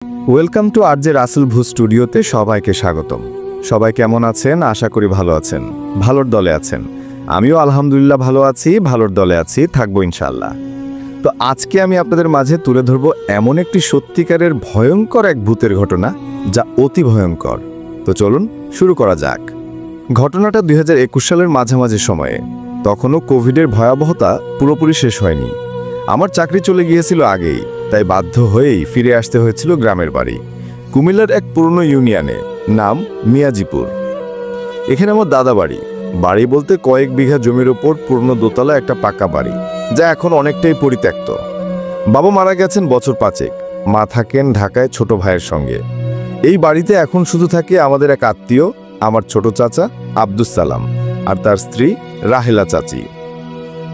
Welcome to RJ Rasel ভু স্টুডিওতে সবাইকে স্বাগতম। সবাই কেমন আছেন? আশা করি ভালো আছেন, ভালোর দলে আছেন। আমিও আলহামদুলিল্লাহ ভালো আছি, ভালোর দলে আছি, থাকবো ইনশাআল্লাহ। তো আজকে আমি আপনাদের মাঝে তুলে ধরব এমন একটি সত্যিকারের ভয়ঙ্কর এক ভূতের ঘটনা, যা অতি ভয়ঙ্কর। তো চলুন শুরু করা যাক। ঘটনাটা 2021 সালের মাঝামাঝি সময়ে। তখনও কোভিডের ভয়াবহতা পুরোপুরি শেষ হয়নি। আমার চাকরি চলে গিয়েছিল আগেই, তাই বাধ্য হয়েই ফিরে আসতে হয়েছিল গ্রামের বাড়ি, কুমিল্লার এক পুরনো ইউনিয়নে, নাম মিয়াজিপুর। এখানে আমার দাদা বাড়ি। বাড়ি বলতে কয়েক বিঘা জমির ওপর পুরনো দোতলা একটা পাকা বাড়ি, যা এখন অনেকটাই পরিত্যক্ত। বাবা মারা গেছেন বছর 5। মা থাকেন ঢাকায় ছোট ভাইয়ের সঙ্গে। এই বাড়িতে এখন শুধু থাকে আমাদের এক আত্মীয়, আমার ছোট চাচা আব্দুস সালাম আর তার স্ত্রী রাহেলা চাচি।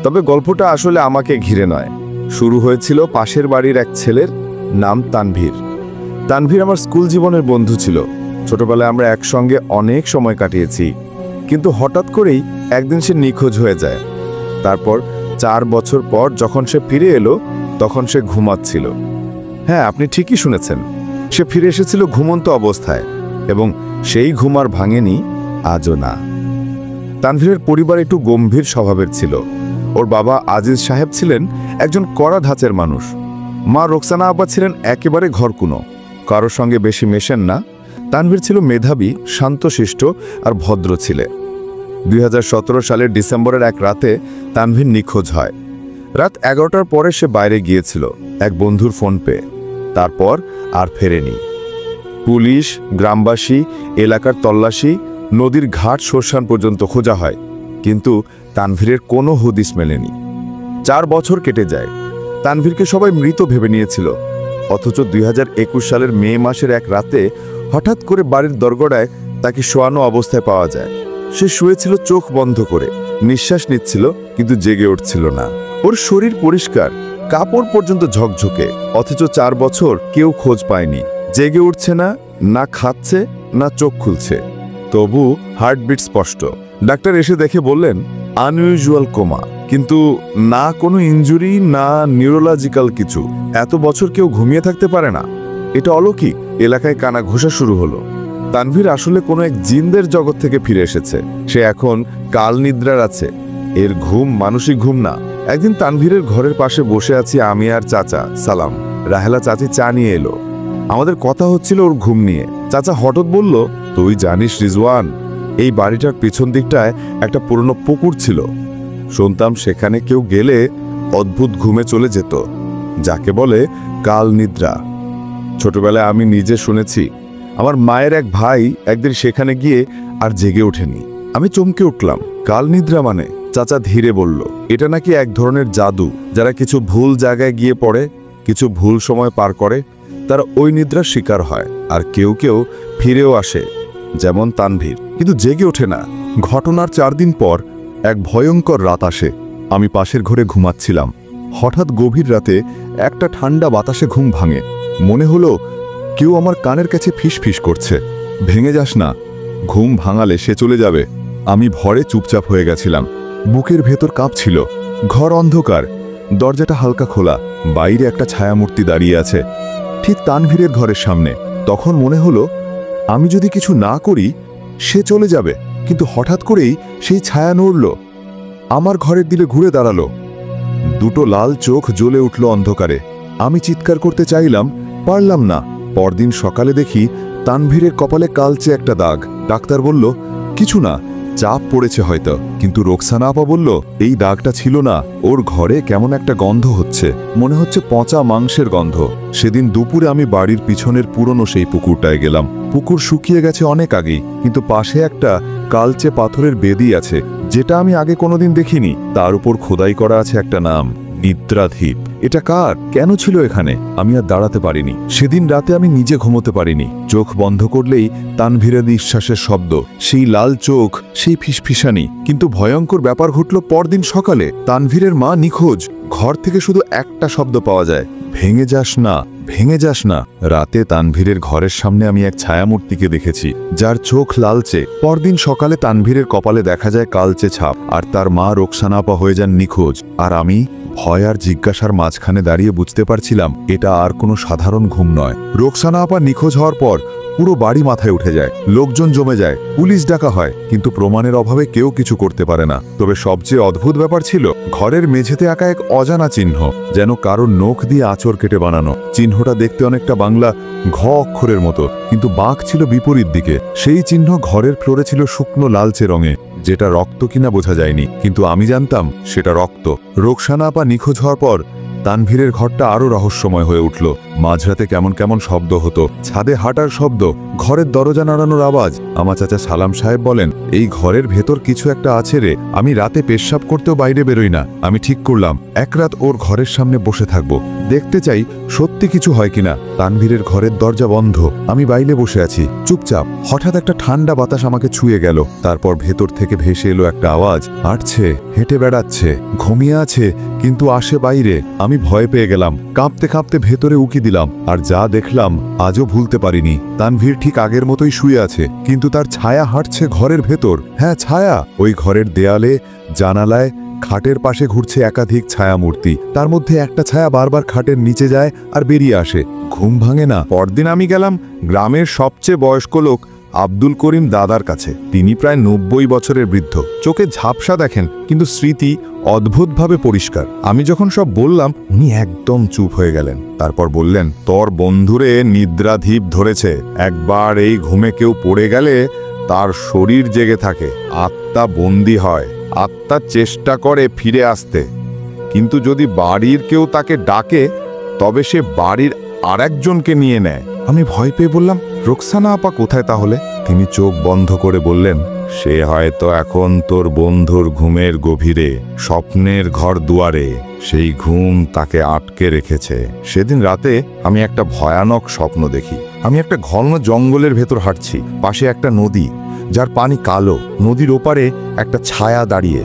তবে গল্পটা আসলে আমাকে ঘিরে নয়। শুরু হয়েছিল পাশের বাড়ির এক ছেলের, নাম তানভীর। তানভীর আমার স্কুল জীবনের বন্ধু ছিল। ছোটবেলায় আমরা একসঙ্গে অনেক সময় কাটিয়েছি, কিন্তু হঠাৎ করেই একদিন সে নিখোঁজ হয়ে যায়। তারপর 4 বছর পর যখন সে ফিরে এলো, তখন সে ঘুমাচ্ছিল। হ্যাঁ, আপনি ঠিকই শুনেছেন, সে ফিরে এসেছিল ঘুমন্ত অবস্থায়, এবং সেই ঘুম আর ভাঙেনি আজও না। তানভীরের পরিবার একটু গম্ভীর স্বভাবের ছিল। ওর বাবা আজিজ সাহেব ছিলেন একজন কড়া ধাঁচের মানুষ। মা রোকসানা আপা ছিলেন একেবারে ঘরকুনো, কারোর সঙ্গে বেশি মেশেন না। তানভীর ছিল মেধাবী, শান্তশিষ্ট আর ভদ্র ছেলে। 2017 সালের ডিসেম্বরের এক রাতে তানভীর নিখোঁজ হয়। রাত 11টার পরে সে বাইরে গিয়েছিল এক বন্ধুর ফোন পেয়ে। তারপর আর ফেরেনি। পুলিশ, গ্রামবাসী, এলাকার তল্লাশি, নদীর ঘাট শ্মশান পর্যন্ত খোঁজা হয়, কিন্তু তানভীরের কোনো হদিস মেলেনি। 4 বছর কেটে যায়। তানভীরকে সবাই মৃত ভেবে নিয়েছিল। অথচ 2021 সালের মে মাসের এক রাতে হঠাৎ করে বাড়ির দরগড়ায় তাকে শোয়ানো অবস্থায় পাওয়া যায়। সে শুয়েছিল চোখ বন্ধ করে, নিঃশ্বাস নিচ্ছিল, কিন্তু জেগে উঠছিল না। ওর শরীর পরিষ্কার, কাপড় পর্যন্ত ঝকঝকে, অথচ 4 বছর কেউ খোঁজ পায়নি। জেগে উঠছে না, না খাচ্ছে, না চোখ খুলছে। তবু হার্টবিট স্পষ্ট। ডাক্তার এসে দেখে বললেন আনইউজুয়াল কোমা, কিন্তু না কোনো ইনজুরি, না নিউরোলজিক্যাল কিছু। এত বছর কেউ ঘুমিয়ে থাকতে পারে না, এটা অলৌকিক। এলাকায় কানা ঘোষা শুরু হলো। তানভীর আসলে কোনো এক জিনদের জগৎ থেকে ফিরে এসেছে। সে এখন কাল নিদ্রার আছে। এর ঘুম মানসিক ঘুম না। একদিন তানভীরের ঘরের পাশে বসে আছি আমি আর চাচা সালাম। রাহেলা চাচি চা নিয়ে এলো। আমাদের কথা হচ্ছিল ওর ঘুম নিয়ে। চাচা হঠাৎ বলল, তুই জানিস রিজওয়ান, এই বাড়িটার পিছন দিকটায় একটা পুরনো পুকুর ছিল। শুনতাম সেখানে কেউ গেলে অদ্ভুত ঘুমে চলে যেত, যাকে বলে কাল নিদ্রা। ছোটবেলায় আমি নিজে শুনেছি। আমার মায়ের এক ভাই একদিন সেখানে গিয়ে আর জেগে ওঠেনি। আমি চমকে উঠলাম। কাল নিদ্রা মানে? চাচা ধীরে বলল, এটা নাকি এক ধরনের জাদু। যারা কিছু ভুল জায়গায় গিয়ে পড়ে, কিছু ভুল সময় পার করে, তারা ওই নিদ্রার শিকার হয়। আর কেউ কেউ ফিরেও আসে, যেমন তানভীর, কিন্তু জেগে ওঠে না। ঘটনার 4 দিন পর এক ভয়ঙ্কর রাত আসে। আমি পাশের ঘরে ঘুমাচ্ছিলাম। হঠাৎ গভীর রাতে একটা ঠান্ডা বাতাসে ঘুম ভাঙে। মনে হলো কেউ আমার কানের কাছে ফিসফিস করছে, ভেঙে যাস না, ঘুম ভাঙালে সে চলে যাবে। আমি ভয়ে চুপচাপ হয়ে গেছিলাম। বুকের ভেতর কাঁপছিল। ঘর অন্ধকার, দরজাটা হালকা খোলা, বাইরে একটা ছায়ামূর্তি দাঁড়িয়ে আছে, ঠিক তানভীরের ঘরের সামনে। তখন মনে হলো আমি যদি কিছু না করি সে চলে যাবে, কিন্তু হঠাৎ করেই সেই ছায়া নড়ল, আমার ঘরের দিকে ঘুরে দাঁড়ালো। দুটো লাল চোখ জ্বলে উঠল অন্ধকারে। আমি চিৎকার করতে চাইলাম, পারলাম না। পরদিন সকালে দেখি তানভীরের কপালে কালচে একটা দাগ। ডাক্তার বলল কিছু না, চাপ পড়েছে হয়তো। কিন্তু রোকসানা আপা বলল এই দাগটা ছিল না, ওর ঘরে কেমন একটা গন্ধ হচ্ছে, মনে হচ্ছে পচা মাংসের গন্ধ। সেদিন দুপুরে আমি বাড়ির পিছনের পুরনো সেই পুকুরটায় গেলাম। পুকুর শুকিয়ে গেছে অনেক আগেই, কিন্তু পাশে একটা কালচে পাথরের বেদি আছে, যেটা আমি আগে কোনোদিন দেখিনি। তার উপর খোদাই করা আছে একটা নাম, নিদ্রাধীপ। এটা কার, কেন ছিল এখানে? আমি আর দাঁড়াতে পারিনি। সেদিন রাতে আমি নিজে ঘুমোতে পারিনি। চোখ বন্ধ করলেই তানভীরের নিঃশ্বাসের শব্দ, সেই লাল চোখ, সেই ফিসফিসানি। কিন্তু ভয়ঙ্কর ব্যাপার ঘটল পরদিন সকালে। তানভীরের মা নিখোঁজ। ঘর থেকে শুধু একটা শব্দ পাওয়া যায়, ভেঙে যাস না, ভেঙে যাস না। রাতে তানভীরের ঘরের সামনে আমি এক ছায়ামূর্তিকে দেখেছি, যার চোখ লালচে। পরদিন সকালে তানভীরের কপালে দেখা যায় কালচে ছাপ, আর তার মা রোকসানা আপা হয়ে যান নিখোঁজ। আর আমি ভয় আর জিজ্ঞাসার মাঝখানে দাঁড়িয়ে বুঝতে পারছিলাম এটা আর কোনো সাধারণ ঘুম নয়। রোকসানা আপা নিখোঁজ হওয়ার পর পুরো বাড়ি মাথায় উঠে যায়, লোকজন জমে যায়, পুলিশ ডাকা হয়, কিন্তু প্রমাণের অভাবে কেউ কিছু করতে পারে না। তবে সবচেয়ে অদ্ভুত ব্যাপার ছিল ঘরের মেঝেতে আঁকা এক অজানা চিহ্ন, যেন কারোর নখ দিয়ে আঁচড় কেটে বানানো। চিহ্নটা দেখতে অনেকটা বাংলা ঘ অক্ষরের মতো, কিন্তু বাঁক ছিল বিপরীত দিকে। সেই চিহ্ন ঘরের ফ্লোরে ছিল শুকনো লালচে রঙে, যেটা রক্ত কিনা বোঝা যায়নি, কিন্তু আমি জানতাম সেটা রক্ত। রোকসানা আপা নিখোঁজ হওয়ার পর তানভীরের ঘরটা আরো রহস্যময় হয়ে উঠল। মাঝরাতে কেমন কেমন শব্দ হতো, ছাদে হাঁটার শব্দ, ঘরের দরজা নাড়ানোর আওয়াজ। আমার চাচা সালাম সাহেব বলেন, এই ঘরের ভেতর কিছু একটা আছে রে। আমি রাতে পেশাব করতেও বাইরে বেরোই না। আমি ঠিক করলাম এক রাত ওর ঘরের সামনে বসে থাকবো, দেখতে চাই সত্যি কিছু হয় কিনা। তানভীরের ঘরের দরজা বন্ধ, আমি বাইরে বসে আছি চুপচাপ। হঠাৎ একটা ঠান্ডা বাতাস আমাকে ছুঁয়ে গেল। তারপর ভেতর থেকে ভেসে এলো একটা আওয়াজ, হাঁটছে, হেঁটে বেড়াচ্ছে, ঘুমিয়ে আছে, কিন্তু আসে বাইরে। আমি ভয় পেয়ে গেলাম, কাঁপতে কাঁপতে ভেতরে উকি দিলাম, আর যা দেখলাম আজও ভুলতে পারিনি। তানভীর ঠিক আগের মতোই শুয়ে আছে, কিন্তু তার ছায়া হাঁটছে ঘরের ভেতর। হ্যাঁ, ছায়া। ওই ঘরের দেয়ালে, জানালায়, খাটের পাশে ঘুরছে একাধিক ছায়া মূর্তি। তার মধ্যে একটা ছায়া বারবার খাটের নিচে যায় আর বেরিয়ে আসে। ঘুম ভাঙে না। পরদিন আমি গেলাম গ্রামের সবচেয়ে বয়স্ক লোক আব্দুল করিম দাদার কাছে। তিনি প্রায় 90 বছরের বৃদ্ধ, চোখে ঝাপসা দেখেন, কিন্তু স্মৃতি অদ্ভুতভাবে পরিষ্কার। আমি যখন সব বললাম, উনি একদম চুপ হয়ে গেলেন। তারপর বললেন, তোর বন্ধুরে নিদ্রাধীপ ধরেছে। একবার এই ঘুমে কেউ পড়ে গেলে তার শরীর জেগে থাকে, আত্মা বন্দী হয়। আত্মা চেষ্টা করে ফিরে আসতে, কিন্তু যদি বাড়ির কেউ তাকে ডাকে তবে সে বাড়ির আরেকজনকে নিয়ে নেয়। আমি ভয় পেয়ে বললাম, রোকসানা আপা কোথায় তাহলে? তিনি চোখ বন্ধ করে বললেন, সে হয়তো এখন তোর বন্ধুর ঘুমের গভীরে, স্বপ্নের ঘর দুয়ারে। সেই ঘুম তাকে আটকে রেখেছে। সেদিন রাতে আমি একটা ভয়ানক স্বপ্ন দেখি। আমি একটা ঘন জঙ্গলের ভেতর হাঁটছি, পাশে একটা নদী, যার পানি কালো। নদীর ওপারে একটা ছায়া দাঁড়িয়ে,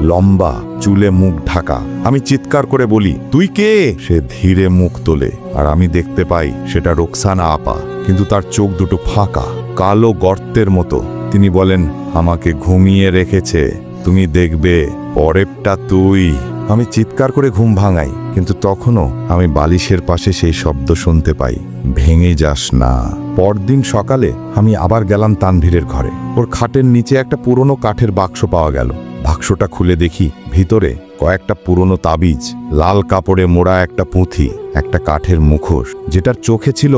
লম্বা, চুলে মুখ ঢাকা। আমি চিৎকার করে বলি, তুই কে? সে ধীরে মুখ তোলে, আর আমি দেখতে পাই সেটা রোকসানা আপা, কিন্তু তার চোখ দুটো ফাঁকা, কালো গর্তের মতো। তিনি বলেন, আমাকে ঘুমিয়ে রেখেছে, তুমি দেখবে পরেরটা তুই। আমি চিৎকার করে ঘুম ভাঙাই, কিন্তু তখনও আমি বালিশের পাশে সেই শব্দ শুনতে পাই, ভেঙে যাস না। পরদিন সকালে আমি আবার গেলাম তানভীরের ঘরে। ওর খাটের নিচে একটা পুরনো কাঠের বাক্স পাওয়া গেল। বাক্সটা খুলে দেখি ভিতরে কয়েকটা পুরনো তাবিজ, লাল কাপড়ে মোড়া একটা পুঁথি, একটা কাঠের মুখোশ, যেটার চোখে ছিল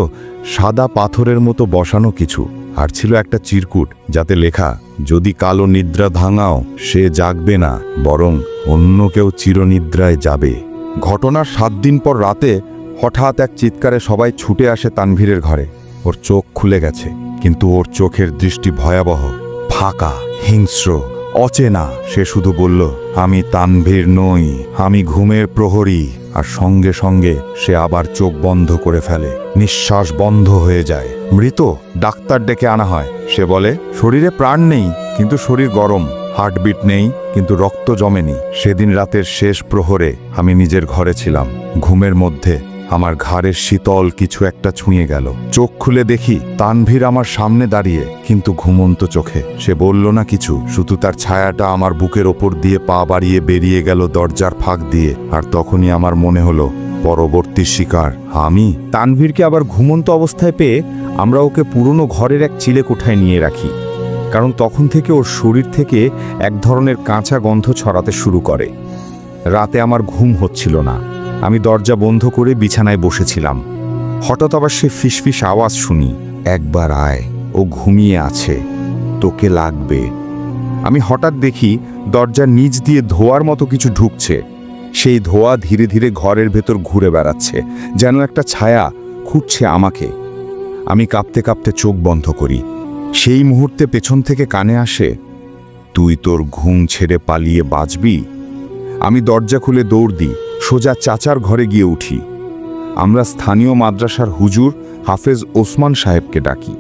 সাদা পাথরের মতো বসানো কিছু, আর ছিল একটা চিরকুট, যাতে লেখা, যদি কালো নিদ্রা ভাঙাও সে জাগবে না, বরং অন্য কেউ চিরনিদ্রায় যাবে। ঘটনার 7 দিন পর রাতে হঠাৎ এক চিৎকারে সবাই ছুটে আসে তানভীরের ঘরে। ওর চোখ খুলে গেছে, কিন্তু ওর চোখের দৃষ্টি ভয়াবহ, ফাঁকা, হিংস্র, অচেনা। সে শুধু বলল, আমি তানভীর নই, আমি ঘুমের প্রহরী। আর সঙ্গে সঙ্গে সে আবার চোখ বন্ধ করে ফেলে, নিঃশ্বাস বন্ধ হয়ে যায়। মৃত। ডাক্তার ডেকে আনা হয়। সে বলে, শরীরে প্রাণ নেই, কিন্তু শরীর গরম, হার্টবিট নেই, কিন্তু রক্ত জমেনি। সেদিন রাতের শেষ প্রহরে আমি নিজের ঘরে ছিলাম। ঘুমের মধ্যে আমার ঘাড়ের শীতল কিছু একটা ছুঁয়ে গেল। চোখ খুলে দেখি তানভীর আমার সামনে দাঁড়িয়ে, কিন্তু ঘুমন্ত চোখে। সে বলল না কিছু, শুধু তার ছায়াটা আমার বুকের ওপর দিয়ে পা বাড়িয়ে বেরিয়ে গেল দরজার ফাঁক দিয়ে। আর তখনই আমার মনে হলো, পরবর্তী শিকার আমি। তানভীরকে আবার ঘুমন্ত অবস্থায় পেয়ে আমরা ওকে পুরনো ঘরের এক চিলেকোঠায় নিয়ে রাখি, কারণ তখন থেকে ওর শরীর থেকে এক ধরনের কাঁচা গন্ধ ছড়াতে শুরু করে। রাতে আমার ঘুম হচ্ছিল না। আমি দরজা বন্ধ করে বিছানায় বসেছিলাম। হঠাৎ আবার সে ফিসফিস আওয়াজ শুনি, একবার আয়, ও ঘুমিয়ে আছে, তোকে লাগবে। আমি হঠাৎ দেখি দরজার নিচ দিয়ে ধোঁয়ার মতো কিছু ঢুকছে। সেই ধোঁয়া ধীরে ধীরে ঘরের ভেতর ঘুরে বেড়াচ্ছে, যেন একটা ছায়া খুঁজছে আমাকে। আমি কাঁপতে কাঁপতে চোখ বন্ধ করি। সেই মুহূর্তে পেছন থেকে কানে আসে, তুই তোর ঘুম ছেড়ে পালিয়ে বাঁচবি? আমি দরজা খুলে দৌড় দিই, সোজা চাচার ঘরে গিয়ে উঠি। আমরা স্থানীয় মাদ্রাসার হুজুর হাফেজ ওসমান সাহেবকে ডাকি।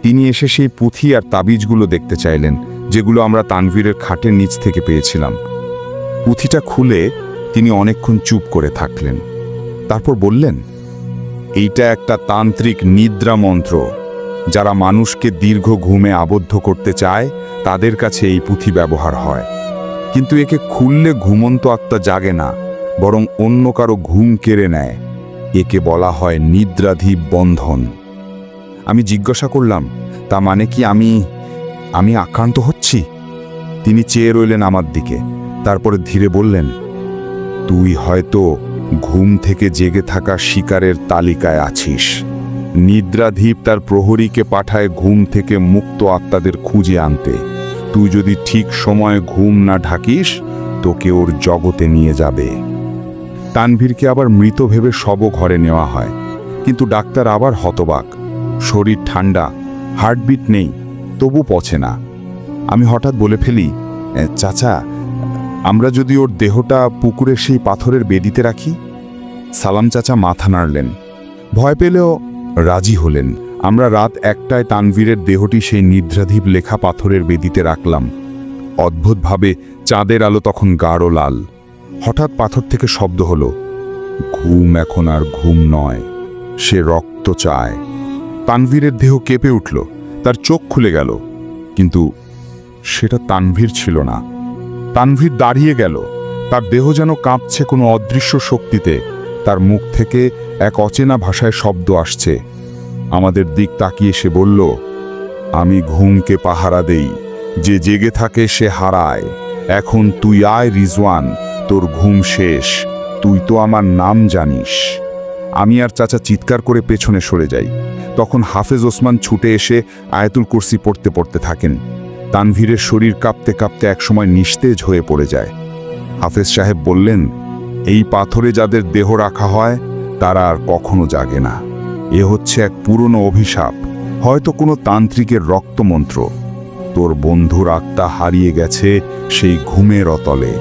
তিনি এসে সেই পুঁথি আর তাবিজগুলো দেখতে চাইলেন, যেগুলো আমরা তানভীরের খাটের নিচ থেকে পেয়েছিলাম। পুঁথিটা খুলে তিনি অনেকক্ষণ চুপ করে থাকলেন। তারপর বললেন, এইটা একটা তান্ত্রিক নিদ্রা মন্ত্র। যারা মানুষকে দীর্ঘ ঘুমে আবদ্ধ করতে চায় তাদের কাছে এই পুঁথি ব্যবহার হয়, কিন্তু একে খুললে ঘুমন্ত আত্মা জাগে না, বরং অন্য কারো ঘুম কেড়ে নেয়। একে বলা হয় নিদ্রাধীপ বন্ধন। আমি জিজ্ঞাসা করলাম, তা মানে কি আমি আক্রান্ত হচ্ছি? তিনি চেয়ে রইলেন আমার দিকে, তারপরে ধীরে বললেন, তুই হয়তো ঘুম থেকে জেগে থাকা শিকারের তালিকায় আছিস। নিদ্রাধীপ তার প্রহরীকে পাঠায় ঘুম থেকে মুক্ত আত্মাদের খুঁজে আনতে। তুই যদি ঠিক সময়ে ঘুম না ঢাকিস, তোকে ওর জগতে নিয়ে যাবে। তানভীরকে আবার মৃত ভেবে শবও ঘরে নেওয়া হয়, কিন্তু ডাক্তার আবার হতবাক। শরীর ঠান্ডা, হার্টবিট নেই, তবু পচে না। আমি হঠাৎ বলে ফেলি, চাচা, আমরা যদি ওর দেহটা পুকুরের সেই পাথরের বেদিতে রাখি? সালাম চাচা মাথা নাড়লেন, ভয় পেলেও রাজি হলেন। আমরা রাত 1টায় তানভীরের দেহটি সেই নিদ্রাধীপ লেখা পাথরের বেদিতে রাখলাম। অদ্ভুতভাবে চাঁদের আলো তখন গাঢ় লাল। হঠাৎ পাথর থেকে শব্দ হলো, ঘুম এখন আর ঘুম নয়, সে রক্ত চায়। তানভীরের দেহ কেঁপে উঠল, তার চোখ খুলে গেল, কিন্তু সেটা তানভীর ছিল না। তানভীর দাঁড়িয়ে গেল, তার দেহ যেন কাঁপছে কোনো অদৃশ্য শক্তিতে। তার মুখ থেকে এক অচেনা ভাষায় শব্দ আসছে। আমাদের দিক তাকিয়ে সে বলল, আমি ঘুমকে পাহারা দেই, যে জেগে থাকে সে হারায়। এখন তুই আয় রিজওয়ান, তোর ঘুম শেষ, তুই তো আমার নাম জানিস। আমি আর চাচা চিৎকার করে পেছনে সরে যাই। তখন হাফেজ ওসমান ছুটে এসে আয়াতুল কুরসি পড়তে পড়তে থাকেন। তানভীরের শরীর কাঁপতে কাঁপতে একসময় নিস্তেজ হয়ে পড়ে যায়। হাফেজ সাহেব বললেন, এই পাথরে যাদের দেহ রাখা হয় তারা আর কখনো জাগে না। এ হচ্ছে এক পুরনো অভিশাপ, হয়তো কোনো তান্ত্রিকের রক্তমন্ত্র। তোর বন্ধুর আত্মা হারিয়ে গেছে সেই ঘুমের অতলে।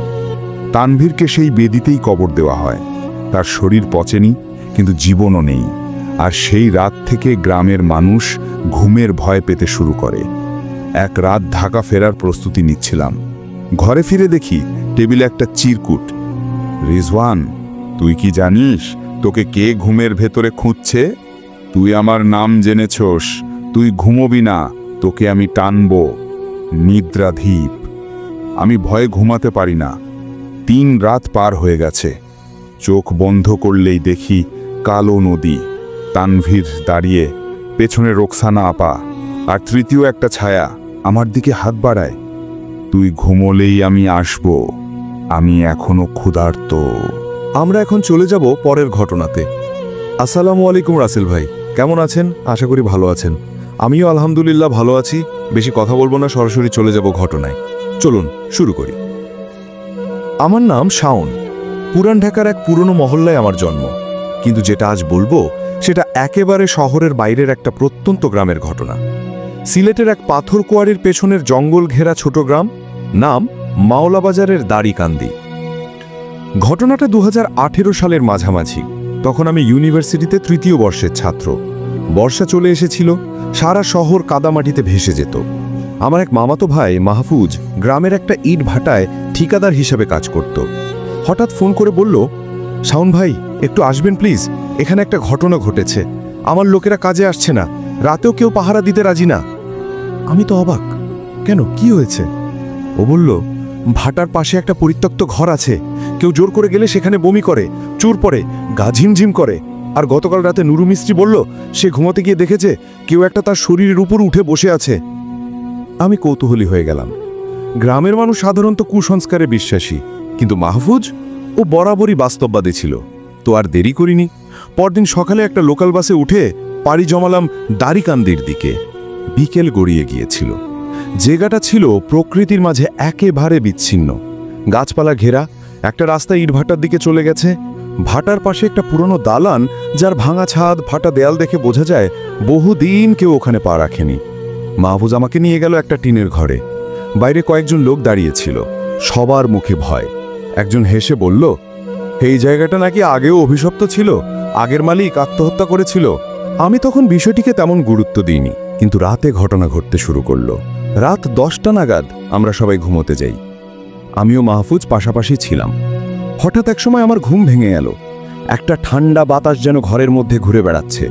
তানভীরকে সেই বেদিতেই কবর দেওয়া হয়। তার শরীর পচেনি, কিন্তু জীবনও নেই। আর সেই রাত থেকে গ্রামের মানুষ ঘুমের ভয় পেতে শুরু করে। এক রাত ঢাকা ফেরার প্রস্তুতি নিচ্ছিলাম। ঘরে ফিরে দেখি টেবিলে একটা চিরকুট। রিজওয়ান, তুই কি জানিস তোকে কে ঘুমের ভেতরে খুঁজছে? তুই আমার নাম জেনেছস, তুই ঘুমোবি না, তোকে আমি টানব। নিদ্রাধীপ। আমি ভয়ে ঘুমাতে পারি না। 3 রাত পার হয়ে গেছে। চোখ বন্ধ করলেই দেখি কালো নদী, তানভীর দাঁড়িয়ে, পেছনে রোকসানা আপা, আর তৃতীয় একটা ছায়া আমার দিকে হাত বাড়ায়। তুই ঘুমোলেই আমি আসব, আমি এখনো ক্ষুধার্ত। আমরা এখন চলে যাব পরের ঘটনাতে। আসসালামু আলাইকুম রাসেল ভাই, কেমন আছেন? আশা করি ভালো আছেন। আমিও আলহামদুলিল্লাহ ভালো আছি। বেশি কথা বলবো না, সরাসরি চলে যাব ঘটনায়। চলুন শুরু করি। আমার নাম শাওন। পুরান ঢাকার এক পুরনো মহল্লায় আমার জন্ম, কিন্তু যেটা আজ বলবো সেটা একেবারে শহরের বাইরের একটা প্রত্যন্ত গ্রামের ঘটনা। সিলেটের এক পাথর কোয়ারির পেছনের জঙ্গল ঘেরা ছোট গ্রাম, নাম মাওলাবাজারের দাড়িকান্দি। ঘটনাটা 2018 সালের মাঝামাঝি। তখন আমি ইউনিভার্সিটিতে 3য় বর্ষের ছাত্র। বর্ষা চলে এসেছিল, সারা শহর কাদামাটিতে ভেসে যেত। আমার এক মামাতো ভাই মাহফুজ গ্রামের একটা ইট ভাটায় ঠিকাদার হিসেবে কাজ করত। হঠাৎ ফোন করে বলল, শাওন ভাই, একটু আসবেন প্লিজ, এখানে একটা ঘটনা ঘটেছে। আমার লোকেরা কাজে আসছে না, রাতেও কেউ পাহারা দিতে রাজি না। আমি তো অবাক, কেন, কি হয়েছে? ও বলল, ভাটার পাশে একটা পরিত্যক্ত ঘর আছে, কেউ জোর করে গেলে সেখানে বমি করে, চুর পড়ে, গা ঝিমঝিম করে। আর গতকাল রাতে নুরু মিস্ত্রি বলল সে ঘুমাতে গিয়ে দেখেছে কেউ একটা তার শরীরের উপর উঠে বসে আছে। আমি কৌতূহলী হয়ে গেলাম। গ্রামের মানুষ সাধারণত কুসংস্কারে বিশ্বাসী, কিন্তু মাহফুজ ও বরাবরই বাস্তববাদী ছিল। তো আর দেরি করিনি, পরদিন সকালে একটা লোকাল বাসে উঠে পাড়ি জমালাম দাড়িকান্দির দিকে। বিকেল গড়িয়ে গিয়েছিল। জায়গাটা ছিল প্রকৃতির মাঝে একেবারে বিচ্ছিন্ন, গাছপালা ঘেরা। একটা রাস্তা ইটভাটার দিকে চলে গেছে। ভাটার পাশে একটা পুরনো দালান, যার ভাঙা ছাদ, ফাটা দেয়াল দেখে বোঝা যায় বহুদিন কেউ ওখানে পা রাখেনি। মাহফুজ আমাকে নিয়ে গেল একটা টিনের ঘরে। বাইরে কয়েকজন লোক দাঁড়িয়েছিল, সবার মুখে ভয়। একজন হেসে বলল, এই জায়গাটা নাকি আগেও অভিশপ্ত ছিল, আগের মালিক আত্মহত্যা করেছিল। আমি তখন বিষয়টিকে তেমন গুরুত্ব দিইনি, কিন্তু রাতে ঘটনা ঘটতে শুরু করলো। রাত 10টা নাগাদ আমরা সবাই ঘুমোতে যাই। আমিও মাহফুজ পাশাপাশি ছিলাম। হঠাৎ একসময় আমার ঘুম ভেঙে গেল। একটা ঠান্ডা বাতাস যেন ঘরের মধ্যে ঘুরে বেড়াচ্ছে।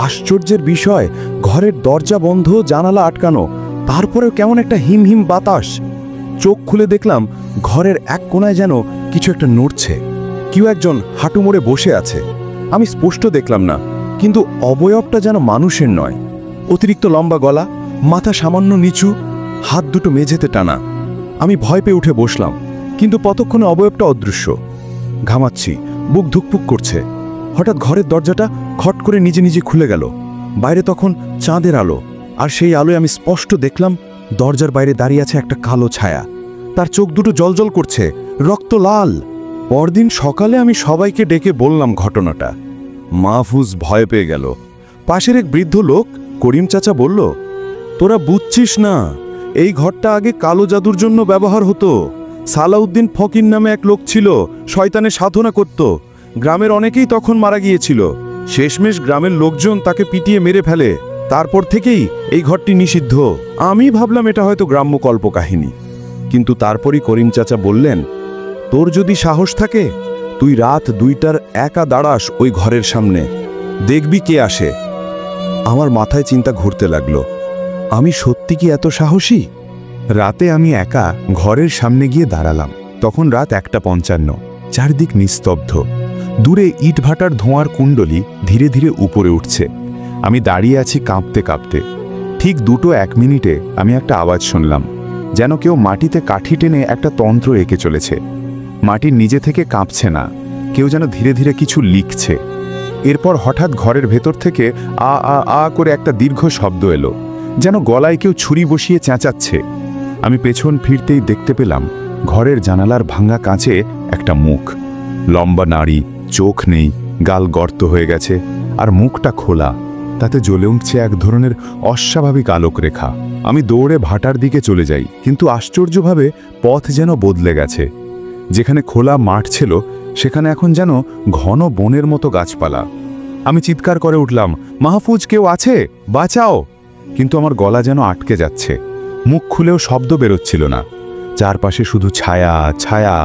আশ্চর্যের বিষয়, ঘরের দরজা বন্ধ, জানালা আটকানো, তারপরেও কেমন একটা হিম হিম বাতাস। চোখ খুলে দেখলাম ঘরের এক কোণায় যেন কিছু একটা নড়ছে, কেউ একজন হাঁটু মোড়ে বসে আছে। আমি স্পষ্ট দেখলাম না, কিন্তু অবয়বটা যেন মানুষের নয়। অতিরিক্ত লম্বা গলা, মাথা সামান্য নিচু, হাত দুটো মেঝেতে টানা। আমি ভয় পেয়ে উঠে বসলাম, কিন্তু ততক্ষণে অবয়বটা অদৃশ্য। ঘামাচ্ছি, বুক ধুকপুক করছে। হঠাৎ ঘরের দরজাটা খট করে নিজে নিজে খুলে গেল। বাইরে তখন চাঁদের আলো, আর সেই আলোয় আমি স্পষ্ট দেখলাম দরজার বাইরে দাঁড়িয়ে আছে একটা কালো ছায়া। তার চোখ দুটো জ্বলজ্বল করছে, রক্ত লাল। পরদিন সকালে আমি সবাইকে ডেকে বললাম ঘটনাটা। মাহফুজ ভয় পেয়ে গেল। পাশের এক বৃদ্ধ লোক, করিম চাচা, বলল, তোরা বুঝছিস না, এই ঘরটা আগে কালো জাদুর জন্য ব্যবহার হতো। সালাউদ্দিন ফকির নামে এক লোক ছিল, শয়তানের সাধনা করত। গ্রামের অনেকেই তখন মারা গিয়েছিল। শেষমেশ গ্রামের লোকজন তাকে পিটিয়ে মেরে ফেলে। তারপর থেকেই এই ঘরটি নিষিদ্ধ। আমি ভাবলাম এটা হয়তো গ্রাম্য কল্পকাহিনী, কিন্তু তারপরই করিম চাচা বললেন, তোর যদি সাহস থাকে তুই রাত 2টার একা দাঁড়াস ওই ঘরের সামনে, দেখবি কে আসে। আমার মাথায় চিন্তা ঘুরতে লাগলো, আমি সত্যি কি এত সাহসী? রাতে আমি একা ঘরের সামনে গিয়ে দাঁড়ালাম। তখন রাত 1:55, চারদিক নিস্তব্ধ। দূরে ইটভাটার ধোঁয়ার কুণ্ডলি ধীরে ধীরে উপরে উঠছে। আমি দাঁড়িয়ে আছি কাঁপতে কাঁপতে। ঠিক 2:01 মিনিটে আমি একটা আওয়াজ শুনলাম, যেন কেউ মাটিতে কাঠি টেনে একটা তন্ত্র এঁকে চলেছে। মাটির নিজে থেকে কাঁপছে না, কেউ যেন ধীরে ধীরে কিছু লিখছে। এরপর হঠাৎ ঘরের ভেতর থেকে আ আ আ করে একটা দীর্ঘ শব্দ এলো, যেন গলায় কেউ ছুরি বসিয়ে চেঁচাচ্ছে। আমি পেছন ফিরতেই দেখতে পেলাম ঘরের জানালার ভাঙা কাঁচে একটা মুখ। লম্বা নাড়ি, চোখ নেই, গাল গর্ত হয়ে গেছে, আর মুখটা খোলা। তাতে জ্বলে উঠছে এক ধরনের অস্বাভাবিক আলোক রেখা। আমি দৌড়ে ভাটার দিকে চলে যাই, কিন্তু আশ্চর্যভাবে পথ যেন বদলে গেছে। যেখানে খোলা মাঠ ছিল সেখানে এখন যেন ঘন বনের মতো গাছপালা। আমি চিৎকার করে উঠলাম, মাহফুজ, কেউ আছে, বাঁচাও! কিন্তু আমার গলা যেন আটকে যাচ্ছে। মুখ খুলেও শব্দ বেরোচ্ছিল না। চারপাশে শুধু ছায়া ছায়া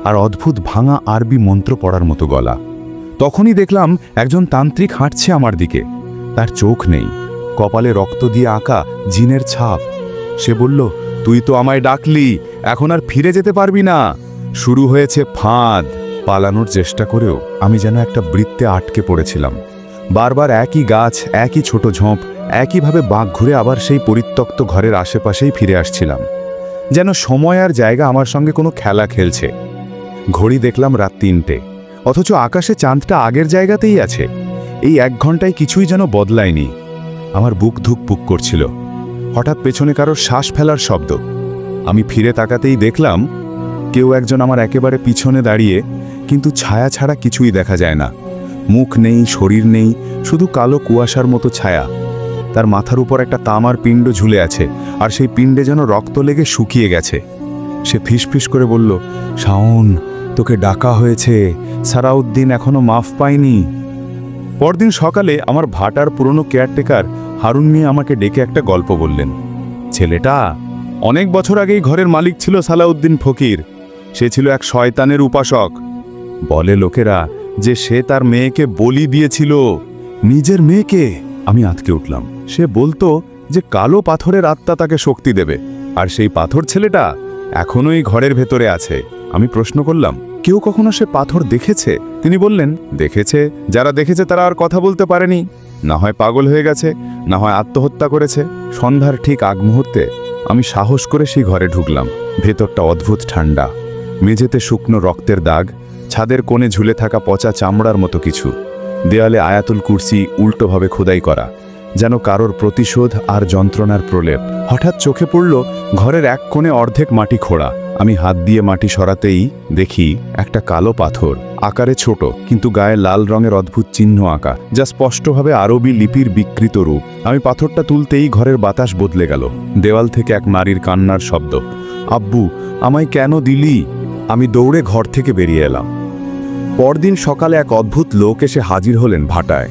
আর অদ্ভুত ভাঙা আরবি মন্ত্র পড়ার মতো গলা। তখনই দেখলাম একজন তান্ত্রিক হাঁটছে আমার দিকে। তার চোখ নেই, কপালে রক্ত দিয়ে আঁকা জিনের ছাপ। সে বলল, তুই তো আমায় ডাকলি, এখন আর ফিরে যেতে পারবি না। শুরু হয়েছে ফাঁদ। পালানোর চেষ্টা করেও আমি যেন একটা বৃত্তে আটকে পড়েছিলাম। বারবার একই গাছ, একই ছোট ঝোঁপ, একইভাবে বাঁক ঘুরে আবার সেই পরিত্যক্ত ঘরের আশেপাশেই ফিরে আসছিলাম। যেন সময় আর জায়গা আমার সঙ্গে কোনো খেলা খেলছে। ঘড়ি দেখলাম রাত 3টে, অথচ আকাশে চাঁদটা আগের জায়গাতেই আছে। এই 1 ঘন্টায় কিছুই যেন বদলায়নি। আমার বুক ধুকপুক করছিল। হঠাৎ পেছনে কারোর শ্বাস ফেলার শব্দ। আমি ফিরে তাকাতেই দেখলাম কেউ একজন আমার একেবারে পিছনে দাঁড়িয়ে, কিন্তু ছায়া ছাড়া কিছুই দেখা যায় না। মুখ নেই, শরীর নেই, শুধু কালো কুয়াশার মতো ছায়া। তার মাথার উপর একটা তামার পিণ্ড ঝুলে আছে, আর সেই পিণ্ডে যেন রক্ত লেগে শুকিয়ে গেছে। সে ফিসফিস করে বলল, শাওন, তোকে ডাকা হয়েছে, সালাউদ্দিন এখনো মাফ পায়নি। পরদিন সকালে আমার ভাটার পুরনো কেয়ারটেকার হারুন মিয়া আমাকে ডেকে একটা গল্প বললেন। ছেলেটা অনেক বছর আগেই ঘরের মালিক ছিল সালাউদ্দিন ফকির। সে ছিল এক শয়তানের উপাসক। বলে লোকেরা যে সে তার মেয়েকে বলি দিয়েছিল। নিজের মেয়েকে? আমি আঁতকে উঠলাম। সে বলতো যে কালো পাথরের আত্মা তাকে শক্তি দেবে, আর সেই পাথর ছেলেটা এখনো এই ঘরের ভেতরে আছে। আমি প্রশ্ন করলাম, কেউ কখনো সে পাথর দেখেছে? তিনি বললেন, দেখেছে। যারা দেখেছে তারা আর কথা বলতে পারেনি। না হয় পাগল হয়ে গেছে, না হয় আত্মহত্যা করেছে। সন্ধ্যার ঠিক আগ মুহূর্তে আমি সাহস করে সেই ঘরে ঢুকলাম। ভেতরটা অদ্ভুত ঠান্ডা। মেঝেতে শুকনো রক্তের দাগ, ছাদের কোণে ঝুলে থাকা পচা চামড়ার মতো কিছু। দেয়ালে আয়াতুল কুরসি উল্টোভাবে খোদাই করা, যেন কারোর প্রতিশোধ আর যন্ত্রণার প্রলেপ। হঠাৎ চোখে পড়ল ঘরের এক কোণে অর্ধেক মাটি খোঁড়া। আমি হাত দিয়ে মাটি সরাতেই দেখি একটা কালো পাথর, আকারে ছোট, কিন্তু গায়ে লাল রঙের অদ্ভুত চিহ্ন আঁকা, যা স্পষ্টভাবে আরবি লিপির বিকৃত রূপ। আমি পাথরটা তুলতেই ঘরের বাতাস বদলে গেল। দেওয়াল থেকে এক নারীর কান্নার শব্দ, আব্বু, আমায় কেন দিলি? আমি দৌড়ে ঘর থেকে বেরিয়ে এলাম। পরদিন সকালে এক অদ্ভুত লোক এসে হাজির হলেন ভাটায়।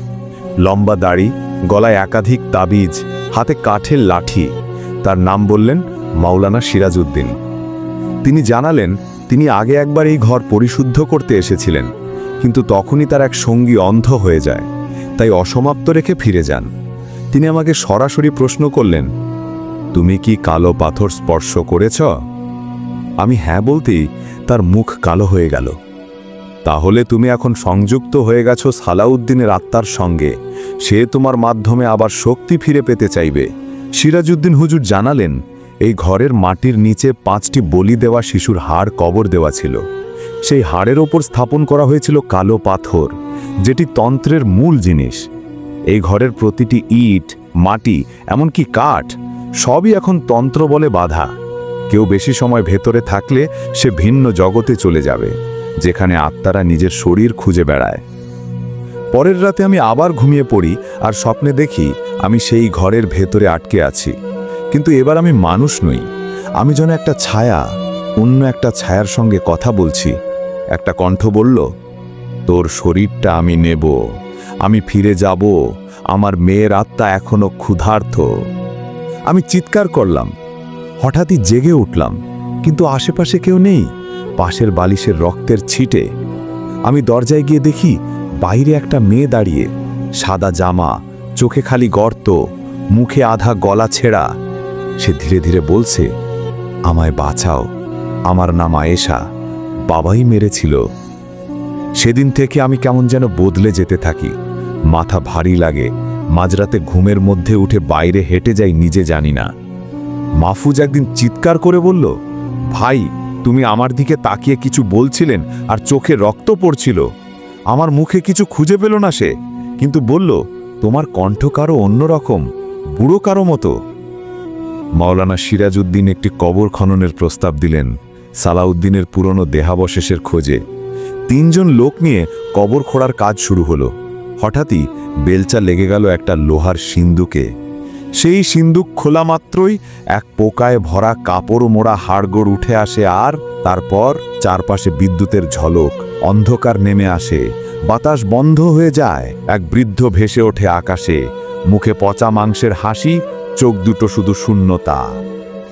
লম্বা দাড়ি, গলায় একাধিক তাবিজ, হাতে কাঠের লাঠি। তার নাম বললেন মাওলানা সিরাজউদ্দিন। তিনি জানালেন তিনি আগে একবার এই ঘর পরিশুদ্ধ করতে এসেছিলেন, কিন্তু তখনই তার এক সঙ্গী অন্ধ হয়ে যায়, তাই অসমাপ্ত রেখে ফিরে যান। তিনি আমাকে সরাসরি প্রশ্ন করলেন, তুমি কি কালো পাথর স্পর্শ করেছ? আমি হ্যাঁ বলতেই তার মুখ কালো হয়ে গেল। তাহলে তুমি এখন সংযুক্ত হয়ে গেছো সালাউদ্দিনের আত্মার সঙ্গে। সে তোমার মাধ্যমে আবার শক্তি ফিরে পেতে চাইবে। সিরাজউদ্দিন হুজুর জানালেন, এই ঘরের মাটির নিচে 5টি বলি দেওয়া শিশুর হাড় কবর দেওয়া ছিল। সেই হাড়ের ওপর স্থাপন করা হয়েছিল কালো পাথর, যেটি তন্ত্রের মূল জিনিস। এই ঘরের প্রতিটি ইট, মাটি, এমনকি কাঠ, সবই এখন তন্ত্র বলে বাধা। কেউ বেশি সময় ভেতরে থাকলে সে ভিন্ন জগতে চলে যাবে, যেখানে আত্মারা নিজের শরীর খুঁজে বেড়ায়। পরের রাতে আমি আবার ঘুমিয়ে পড়ি আর স্বপ্নে দেখি আমি সেই ঘরের ভেতরে আটকে আছি। কিন্তু এবার আমি মানুষ নই, আমি যেন একটা ছায়া, অন্য একটা ছায়ার সঙ্গে কথা বলছি। একটা কণ্ঠ বলল, তোর শরীরটা আমি নেব, আমি ফিরে যাব, আমার মেয়ের আত্মা এখনো ক্ষুধার্ত। আমি চিৎকার করলাম, হঠাৎই জেগে উঠলাম, কিন্তু আশেপাশে কেউ নেই, পাশের বালিশের রক্তের ছিটে। আমি দরজায় গিয়ে দেখি বাইরে একটা মেয়ে দাঁড়িয়ে, সাদা জামা, চোখে খালি গর্ত, মুখে আধা গলা ছেঁড়া। সে ধীরে ধীরে বলছে, আমায় বাঁচাও, আমার নাম আয়েশা, বাবাই মেরেছিল। সেদিন থেকে আমি কেমন যেন বদলে যেতে থাকি, মাথা ভারী লাগে, মাঝরাতে ঘুমের মধ্যে উঠে বাইরে হেঁটে যাই নিজে জানি না। মাহফুজ একদিন চিৎকার করে বলল, ভাই, তুমি আমার দিকে তাকিয়ে কিছু বলছিলেন আর চোখে রক্ত পড়ছিল। আমার মুখে কিছু খুঁজে পেল না সে, কিন্তু বলল, তোমার কণ্ঠ কারো অন্যরকম, বুড়ো কারো মতো। মাওলানা সিরাজউদ্দিন একটি কবর খননের প্রস্তাব দিলেন সালাউদ্দিনের পুরনো দেহাবশেষের খোঁজে। 3 জন লোক নিয়ে কবর খোঁড়ার কাজ শুরু হলো। হঠাৎই বেলচা লেগে গেল একটা লোহার সিন্দুকে। সেই সিন্দুক খোলা মাত্রই এক পোকায় ভরা কাপড় মোড়া হাড়গোড় উঠে আসে, আর তারপর চারপাশে বিদ্যুতের ঝলক, অন্ধকার নেমে আসে, বাতাস বন্ধ হয়ে যায়। এক বৃদ্ধ ভেসে ওঠে আকাশে, মুখে পচা মাংসের হাসি, চোখ দুটো শুধু শূন্যতা।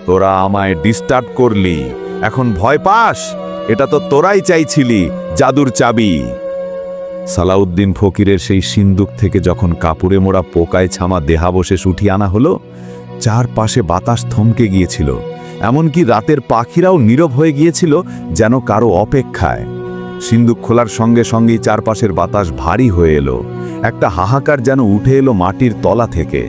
তোরা আমায় ডিস্টার্ব করলি, এখন ভয় পাস? এটা তো তোরাই চাইছিলি, জাদুর চাবি। সালাউদ্দিন ফকিরের সেই সিন্দুক থেকে যখন কাপড়ে মোড়া পোকায় ছামা দেহাবশেষ উঠিয়ে আনা হলো, চারপাশে বাতাস থমকে গিয়েছিল, এমনকি রাতের পাখিরাও নীরব হয়ে গিয়েছিল, যেন কারো অপেক্ষায়। সিন্দুক খোলার সঙ্গে সঙ্গেই চারপাশের বাতাস ভারী হয়ে এলো, একটা হাহাকার যেন উঠে এলো মাটির তলা থেকে।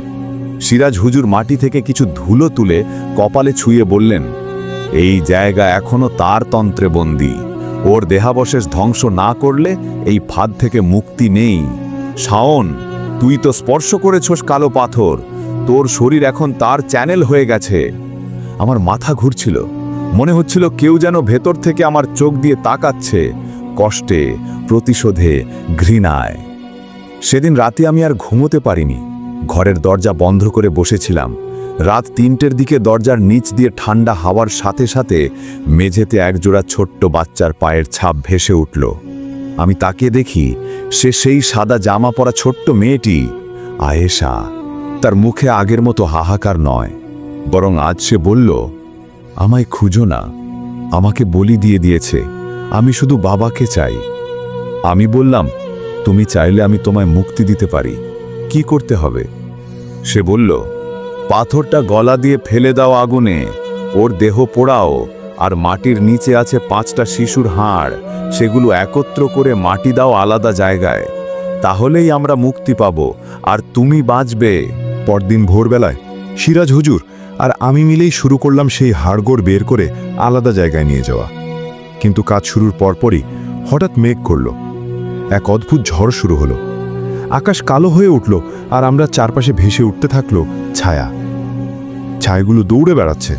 সিরাজ হুজুর মাটি থেকে কিছু ধুলো তুলে কপালে ছুঁয়ে বললেন, এই জায়গা এখনো তার তন্ত্রে বন্দী, ওর দেহাবশেষ ধ্বংস না করলে এই ফাঁদ থেকে মুক্তি নেই। শাওন, তুই তো স্পর্শ করেছস কালো পাথর, তোর শরীর এখন তার চ্যানেল হয়ে গেছে। আমার মাথা ঘুরছিল, মনে হচ্ছিল কেউ যেন ভেতর থেকে আমার চোখ দিয়ে তাকাচ্ছে, কষ্টে, প্রতিশোধে, ঘৃণায়। সেদিন রাতে আমি আর ঘুমোতে পারিনি, ঘরের দরজা বন্ধ করে বসেছিলাম। রাত 3টের দিকে দরজার নিচ দিয়ে ঠান্ডা হাওয়ার সাথে সাথে মেঝেতে একজোড়া ছোট্ট বাচ্চার পায়ের ছাপ ভেসে উঠল। আমি তাকিয়ে দেখি সে সেই সাদা জামা পরা ছোট্ট মেয়েটি, আয়েশা। তার মুখে আগের মতো হাহাকার নয়, বরং আজ সে বলল, আমায় খুঁজো না, আমাকে বলি দিয়ে দিয়েছে, আমি শুধু বাবাকে চাই। আমি বললাম, তুমি চাইলে আমি তোমায় মুক্তি দিতে পারি, কি করতে হবে? সে বলল, পাথরটা গলা দিয়ে ফেলে দাও আগুনে, ওর দেহ পোড়াও, আর মাটির নিচে আছে 5টা শিশুর হাড়, সেগুলো একত্র করে মাটি দাও আলাদা জায়গায়, তাহলেই আমরা মুক্তি পাব আর তুমি বাঁচবে। পরদিন ভোরবেলায় সিরাজ হুজুর আর আমি মিলেই শুরু করলাম সেই হাড়গোড় বের করে আলাদা জায়গায় নিয়ে যাওয়া। কিন্তু কাজ শুরুর পরপরই হঠাৎ মেঘ করল, এক অদ্ভুত ঝড় শুরু হলো। আকাশ কালো হয়ে উঠল, আর আমরা চারপাশে ভেসে উঠতে থাকলো ছায়া। ছায়াগুলো দৌড়ে বেড়াচ্ছে,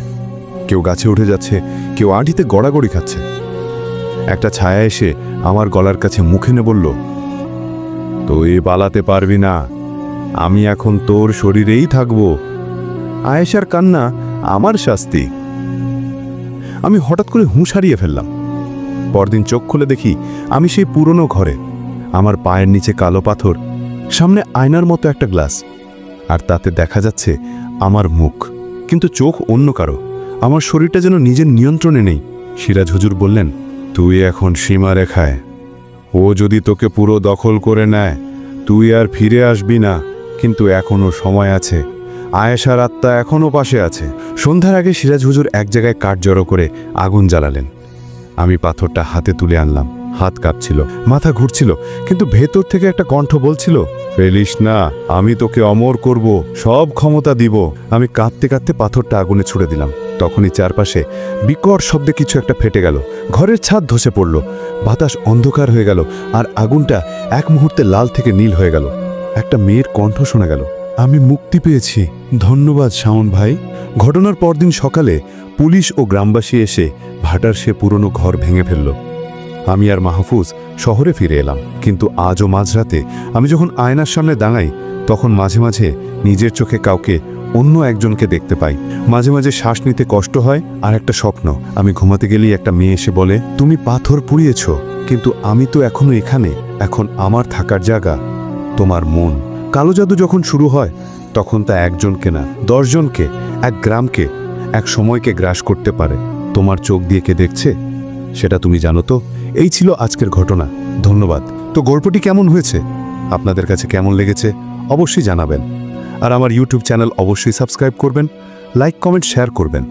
কেউ গাছে উঠে যাচ্ছে, কেউ আঁটিতে গড়াগড়ি খাচ্ছে। একটা ছায়া এসে আমার গলার কাছে মুখে নে বলল, তুই পালাতে পারবি না, আমি এখন তোর শরীরেই থাকব। আয়েশার কান্না আমার শাস্তি। আমি হঠাৎ করে হুঁশ হারিয়ে ফেললাম। পরদিন চোখ খুলে দেখি আমি সেই পুরনো ঘরে, আমার পায়ের নিচে কালো পাথর, সামনে আয়নার মতো একটা গ্লাস, আর তাতে দেখা যাচ্ছে আমার মুখ, কিন্তু চোখ অন্য কারো। আমার শরীরটা যেন নিজের নিয়ন্ত্রণে নেই। সিরাজ হুজুর বললেন, তুই এখন সীমারেখায়, ও যদি তোকে পুরো দখল করে নেয় তুই আর ফিরে আসবি না, কিন্তু এখনো সময় আছে, আয়েশার আত্মা এখনো পাশে আছে। সন্ধ্যার আগে সিরাজ হুজুর এক জায়গায় কাঠ জড়ো করে আগুন জ্বালালেন। আমি পাথরটা হাতে তুলে আনলাম, হাত কাঁপছিল, মাথা ঘুরছিল, কিন্তু ভেতর থেকে একটা কণ্ঠ বলছিল, ফেলিস না, আমি তোকে অমর করব, সব ক্ষমতা দিব। আমি কাঁদতে কাঁদতে পাথরটা আগুনে ছুড়ে দিলাম। তখনই চারপাশে বিকট শব্দে কিছু একটা ফেটে গেল। ঘরের ছাদ ধসে পড়ল, বাতাস অন্ধকার হয়ে গেল, আর আগুনটা এক মুহূর্তে লাল থেকে নীল হয়ে গেল। একটা মেয়ের কণ্ঠ শোনা গেল, আমি মুক্তি পেয়েছি, ধন্যবাদ শাওন ভাই। ঘটনার পরদিন সকালে পুলিশ ও গ্রামবাসী এসে ভাটার সে পুরনো ঘর ভেঙে ফেলল। আমি আর মাহফুজ শহরে ফিরে এলাম, কিন্তু আজও মাঝরাতে আমি যখন আয়নার সামনে দাঁড়াই, তখন মাঝে মাঝে নিজের চোখে কাউকে, অন্য একজনকে দেখতে পাই। মাঝে মাঝে শ্বাস নিতে কষ্ট হয়। আর একটা স্বপ্ন, আমি ঘুমাতে গেলেই একটা মেয়ে এসে বলে, তুমি পাথর পুড়িয়েছ, কিন্তু আমি তো এখনো এখানে, এখন আমার থাকার জায়গা তোমার মন। কালো জাদু যখন শুরু হয়, তখন তা একজনকে না, 10 জনকে, এক গ্রামকে, এক সময়কে গ্রাস করতে পারে। তোমার চোখ দিয়ে কে দেখছে সেটা তুমি জানো তো? এই ছিল আজকের ঘটনা। ধন্যবাদ। তো গল্পটি কেমন হয়েছে, আপনাদের কাছে কেমন লেগেছে অবশ্যই জানাবেন। আর আমার ইউটিউব চ্যানেল অবশ্যই সাবস্ক্রাইব করবেন, লাইক কমেন্ট শেয়ার করবেন,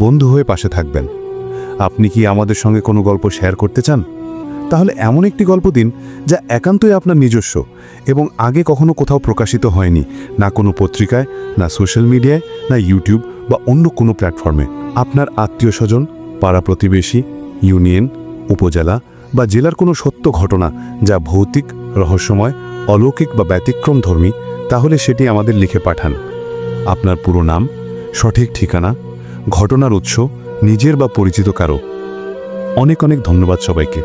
বন্ধু হয়ে পাশে থাকবেন। আপনি কি আমাদের সঙ্গে কোনো গল্প শেয়ার করতে চান? তাহলে এমন একটি গল্প দিন যা একান্তই আপনার নিজস্ব এবং আগে কখনো কোথাও প্রকাশিত হয়নি, না কোনো পত্রিকায়, না সোশ্যাল মিডিয়ায়, না ইউটিউব বা অন্য কোনো প্ল্যাটফর্মে। আপনার আত্মীয় স্বজন, পাড়া প্রতিবেশী, ইউনিয়ন, উপজেলা বা জেলার কোনো সত্য ঘটনা যা ভৌতিক, রহস্যময়, অলৌকিক বা ব্যতিক্রমধর্মী, তাহলে সেটি আমাদের লিখে পাঠান। আপনার পুরো নাম, সঠিক ঠিকানা, ঘটনার উৎস, নিজের বা পরিচিত কারো। অনেক অনেক ধন্যবাদ সবাইকে।